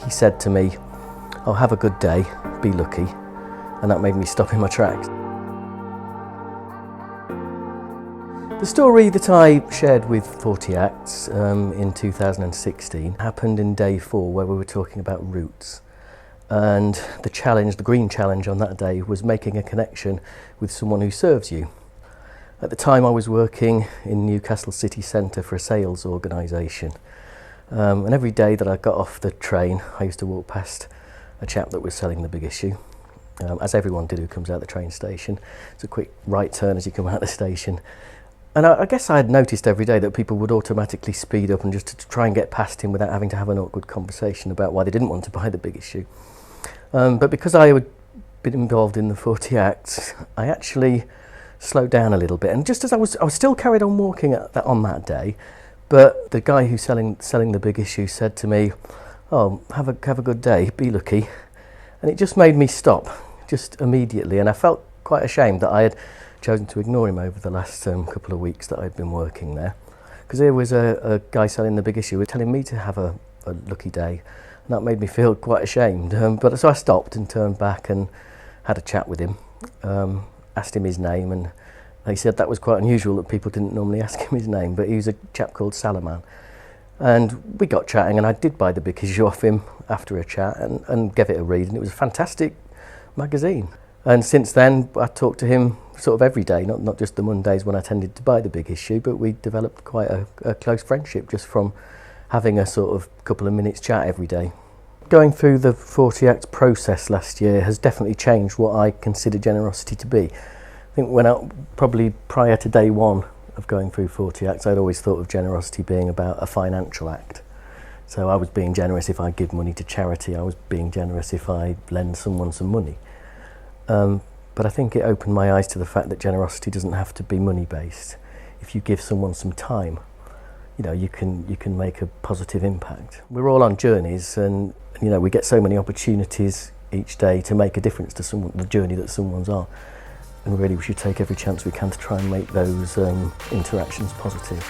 He said to me, "Oh, have a good day, be lucky," and that made me stop in my tracks. The story that I shared with 40 Acts in 2016 happened in day 4, where we were talking about roots. And the challenge, the green challenge on that day, was making a connection with someone who serves you. At the time I was working in Newcastle city centre for a sales organisation. And every day that I got off the train, I used to walk past a chap that was selling the big issue, as everyone did who comes out the train station. It's a quick right turn as you come out the station. And I guess I had noticed every day that people would automatically speed up and just to try and get past him without having to have an awkward conversation about why they didn't want to buy the big issue. But because I had been involved in the 40 Acts, I actually slowed down a little bit. And just as I was still carried on walking on that day, but the guy who's selling the big issue said to me, "Oh, have a good day, be lucky." And it just made me stop, just immediately. And I felt quite ashamed that I had chosen to ignore him over the last couple of weeks that I'd been working there, because there was a guy selling the big issue who was telling me to have a lucky day, and that made me feel quite ashamed. But so I stopped and turned back and had a chat with him, asked him his name, and he said that was quite unusual, that people didn't normally ask him his name, but he was a chap called Salaman. And we got chatting, and I did buy the big issue off him after a chat and gave it a read, and it was a fantastic magazine. And since then, I talked to him sort of every day, not just the Mondays when I tended to buy the big issue, but we developed quite a close friendship just from having a sort of couple of minutes chat every day. Going through the 40 Acts process last year has definitely changed what I consider generosity to be. I think probably prior to day 1 of going through 40 Acts, I'd always thought of generosity being about a financial act. So I was being generous if I give money to charity, I was being generous if I lend someone some money. But I think it opened my eyes to the fact that generosity doesn't have to be money-based. If you give someone some time, you can make a positive impact. We're all on journeys, and we get so many opportunities each day to make a difference to the journey that someone's on. And really we should take every chance we can to try and make those interactions positive.